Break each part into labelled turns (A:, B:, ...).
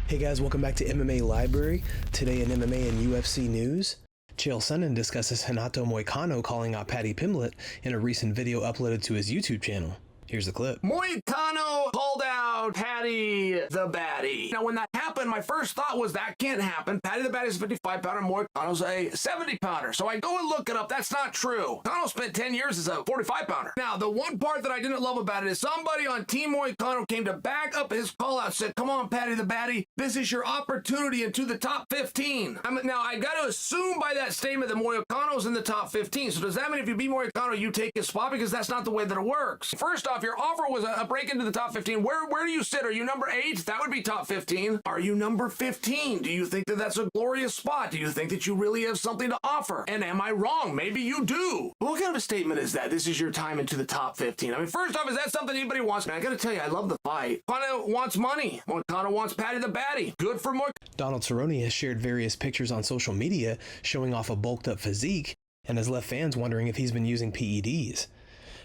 A: Hey guys, welcome back to MMA Library. Today in MMA and UFC news, Chael Sonnen discusses Renato Moicano calling out Paddy Pimblett in a recent video uploaded to his YouTube channel. Here's the clip.
B: Moicano called out Paddy the Baddie. Now, when that happened, my first thought was that can't happen. Paddy the Baddie's a 55-pounder, Moicano's a 70-pounder. So I go and look it up. That's not true. Moicano spent 10 years as a 45-pounder. Now, the one part that I didn't love about it is somebody on Team Moicano came to back up his call-out, said, come on, Paddy the Baddie, this is your opportunity into the top 15. Now, I got to assume by that statement that Moicano's in the top 15. So does that mean if you beat Moicano, you take his spot? Because that's not the way that it works. First off, your offer was a break into the top 15. Where do you sit? Are you number 8? That would be top 15. Are you number 15? Do you think that that's a glorious spot? Do you think that you really have something to offer? And am I wrong? Maybe you do. What kind of a statement is that? This is your time into the top 15. I mean, first off, is that something anybody wants? Man, I gotta tell you, I love the fight. Moicano wants money. Moicano wants Paddy the Baddie. Good for Moicano.
A: Donald Cerrone has shared various pictures on social media showing off a bulked up physique and has left fans wondering if he's been using PEDs.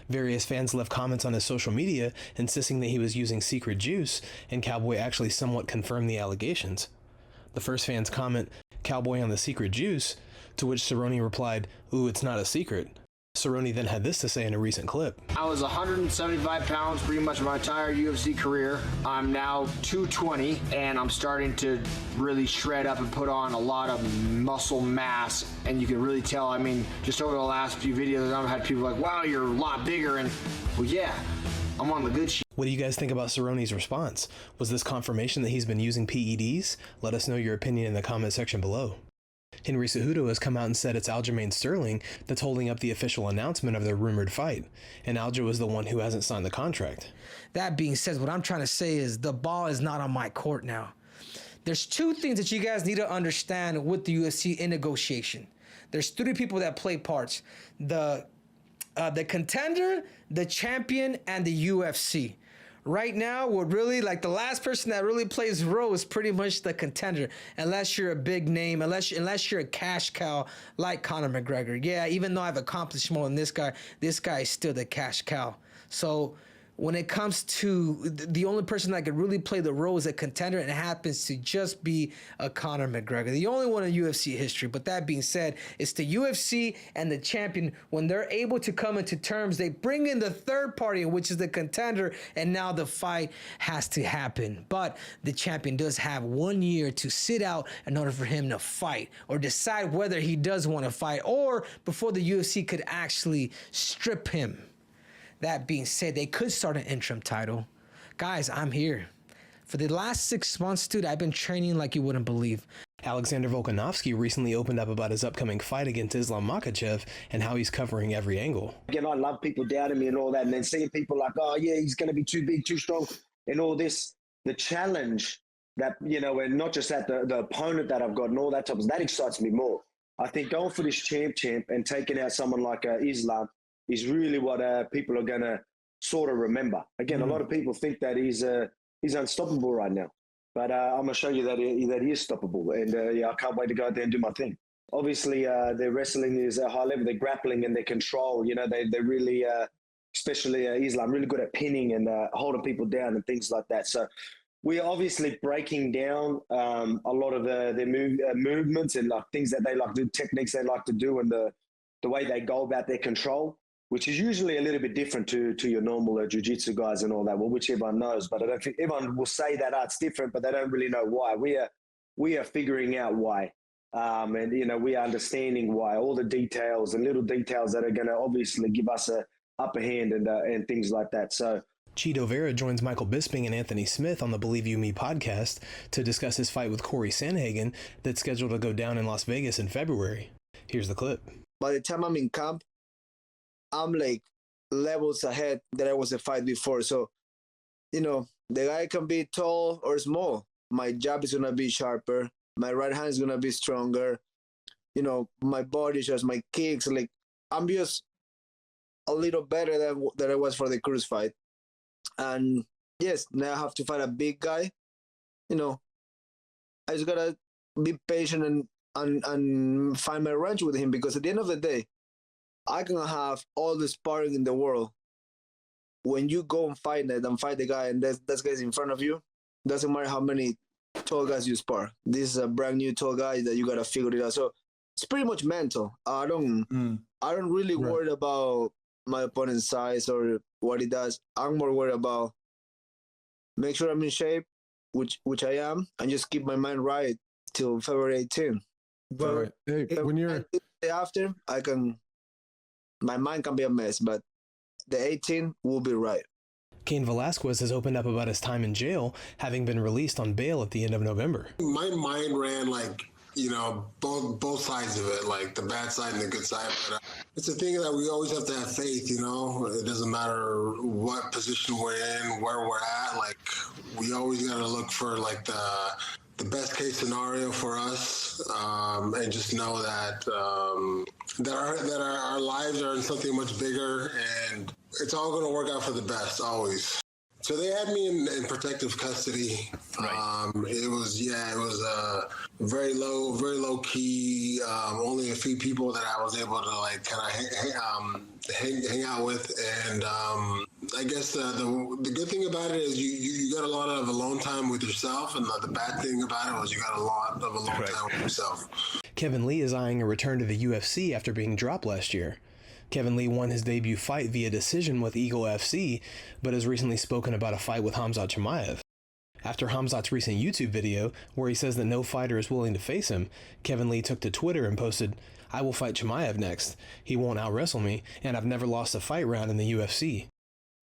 A: Various fans left comments on his social media insisting that he was using secret juice, and Cowboy actually somewhat confirmed the allegations. The first fan's comment, "Cowboy on the secret juice," to which Cerrone replied, "Ooh, it's not a secret." Cerrone then had this to say in a recent clip.
C: I was 175 pounds pretty much my entire UFC career. I'm now 220, and I'm starting to really shred up and put on a lot of muscle mass, and you can really tell, I mean, just over the last few videos, I've had people like, wow, you're a lot bigger, and well, yeah, I'm on the good shit.
A: What do you guys think about Cerrone's response? Was this confirmation that he's been using PEDs? Let us know your opinion in the comment section below. Henry Cejudo has come out and said it's Aljamain Sterling that's holding up the official announcement of their rumored fight, and Aljo is the one who hasn't signed the contract.
D: That being said, what I'm trying to say is the ball is not on my court now. There's two things that you guys need to understand with the UFC in negotiation. There's three people that play parts: the contender, the champion, and the UFC. Right now, what really, like the last person that really plays a role is pretty much the contender, unless you're a big name, unless you're a cash cow like Conor McGregor. Yeah, even though I've accomplished more than this guy is still the cash cow. So when it comes to the only person that could really play the role as a contender, and it happens to just be a Conor McGregor, the only one in UFC history. But that being said, it's the UFC and the champion. When they're able to come into terms, they bring in the third party, which is the contender, and now the fight has to happen. But the champion does have 1 year to sit out in order for him to fight, or decide whether he does want to fight, or before the UFC could actually strip him. That being said, they could start an interim title. Guys, I'm here. For the last 6 months, dude, I've been training like you wouldn't believe.
A: Alexander Volkanovski recently opened up about his upcoming fight against Islam Makhachev and how he's covering every angle.
E: Again, I love people doubting me and all that, and then seeing people like, oh, yeah, he's going to be too big, too strong, and all this. The challenge that, you know, and not just that, the opponent that I've got and all that type of that excites me more. I think going for this champ and taking out someone like Islam is really what people are going to sort of remember. Again, a lot of people think that he's unstoppable right now, but I'm going to show you that he is stoppable, and yeah, I can't wait to go out there and do my thing. Obviously, their wrestling is a high level. Their grappling and their control, you know, they're really, especially Islam, really good at pinning and holding people down and things like that. So we're obviously breaking down a lot of their movements and like things that they like to do, techniques they like to do, and the way they go about their control, which is usually a little bit different to your normal jiu-jitsu guys and all that, well, which everyone knows. But I don't think everyone will say that it's different, but they don't really know why. We are figuring out why. And, you know, we are understanding why, all the details and little details that are going to obviously give us a upper hand and things like that. So
A: Chito Vera joins Michael Bisping and Anthony Smith on the Believe You Me podcast to discuss his fight with Corey Sandhagen that's scheduled to go down in Las Vegas in February. Here's the clip.
F: By the time I'm in camp, I'm like levels ahead that I was a fight before. So, you know, the guy can be tall or small. My jab is going to be sharper. My right hand is going to be stronger. You know, my body shots, my kicks, like I'm just a little better than I was for the Cruz fight. And yes, now I have to fight a big guy. You know, I just got to be patient and find my range with him, because at the end of the day, I can have all the sparring in the world. When you go and fight the guy and that guy's in front of you, doesn't matter how many tall guys you spar. This is a brand new tall guy that you gotta figure it out. So it's pretty much mental. I don't really worry about my opponent's size or what he does. I'm more worried about make sure I'm in shape, which I am, and just keep my mind right till February 18th. But
G: hey, when you're
F: after, my mind can be a mess, but the 18th will be right.
A: Cain Velasquez has opened up about his time in jail, having been released on bail at the end of November.
H: My mind ran like, both sides of it, like the bad side and the good side. But it's a thing that we always have to have faith, It doesn't matter what position we're in, where we're at. Like, we always got to look for, like, the best case scenario for us, and just know that our lives are in something much bigger, and it's all going to work out for the best, always. So they had me in protective custody. Right. It was very low key. Only a few people that I was able to like kind of hang out with, and I guess the good thing about it is you got a lot of alone time with yourself, and the bad thing about it was you got a lot of alone time with yourself.
A: Kevin Lee is eyeing a return to the UFC after being dropped last year. Kevin Lee won his debut fight via decision with Eagle FC, but has recently spoken about a fight with Khamzat Chimaev. After Khamzat's recent YouTube video, where he says that no fighter is willing to face him, Kevin Lee took to Twitter and posted, "I will fight Chimaev next. He won't out-wrestle me, and I've never lost a fight round in the UFC."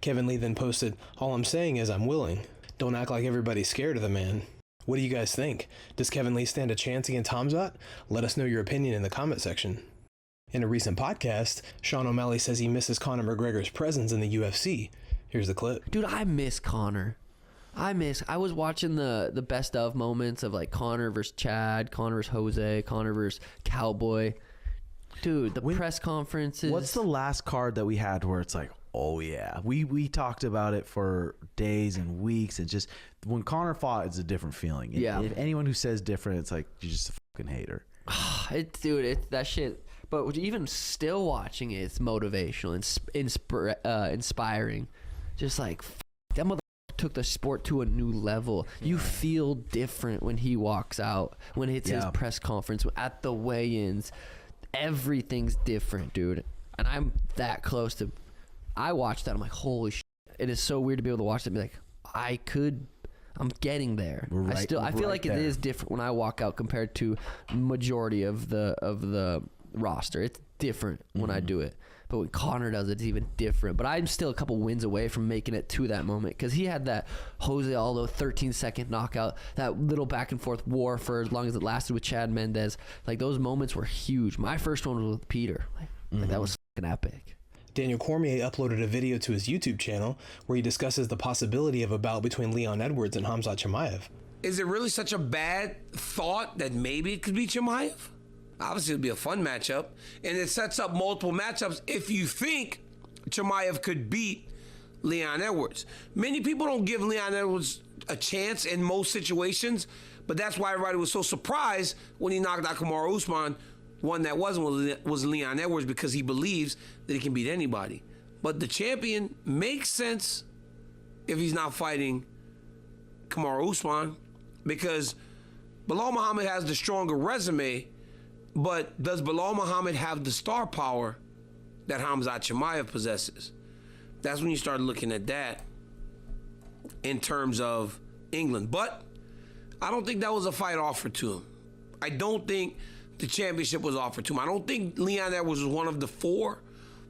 A: Kevin Lee then posted, "All I'm saying is I'm willing. Don't act like everybody's scared of the man." What do you guys think? Does Kevin Lee stand a chance against Khamzat? Let us know your opinion in the comment section. In a recent podcast, Sean O'Malley says he misses Conor McGregor's presence in the UFC. Here's the clip.
I: Dude, I miss Conor. I was watching the best of moments of like Conor versus Chad, Conor versus Jose, Conor versus Cowboy. Dude, the press conferences.
J: What's the last card that we had where it's like, oh yeah, we talked about it for days and weeks, and just when Conor fought, it's a different feeling.
I: Yeah.
J: If anyone who says different, it's like you're just a fucking hater.
I: It's that shit. But even still watching it, it's motivational and inspiring. Just like, that mother took the sport to a new level. You feel different when he walks out, when it's his press conference, at the weigh-ins. Everything's different, dude. And I'm that close to... I watched that, I'm like, holy shit. It is so weird to be able to watch it and be like, I'm getting there. I feel like it is different when I walk out compared to majority of the roster. It's different when I do it, but when Conor does it, it's even different. But I'm still a couple wins away from making it to that moment, because he had that Jose Aldo 13-second knockout, that little back and forth war for as long as it lasted with Chad Mendez. Like, those moments were huge. My first one was with Peter. Like, that was fucking epic.
A: Daniel Cormier uploaded a video to his YouTube channel where he discusses the possibility of a bout between Leon Edwards and Khamzat Chimaev.
B: Is it really such a bad thought that maybe it could be Chimaev? Obviously, it'll be a fun matchup, and it sets up multiple matchups if you think Chimaev could beat Leon Edwards. Many people don't give Leon Edwards a chance in most situations, but that's why everybody was so surprised when he knocked out Kamaru Usman. One that was Leon Edwards, because he believes that he can beat anybody. But the champion makes sense if he's not fighting Kamaru Usman, because Belal Muhammad has the stronger resume. But does Belal Muhammad have the star power that Khamzat Chimaev possesses? That's when you start looking at that in terms of England. But I don't think that was a fight offered to him. I don't think the championship was offered to him. I don't think Leon Edwards was one of the four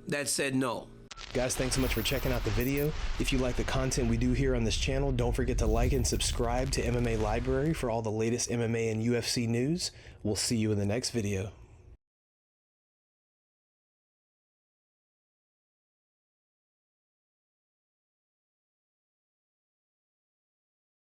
B: that said no.
A: Guys, thanks so much for checking out the video. If you like the content we do here on this channel, don't forget to like and subscribe to MMA Library for all the latest MMA and UFC news. We'll see you in the next video.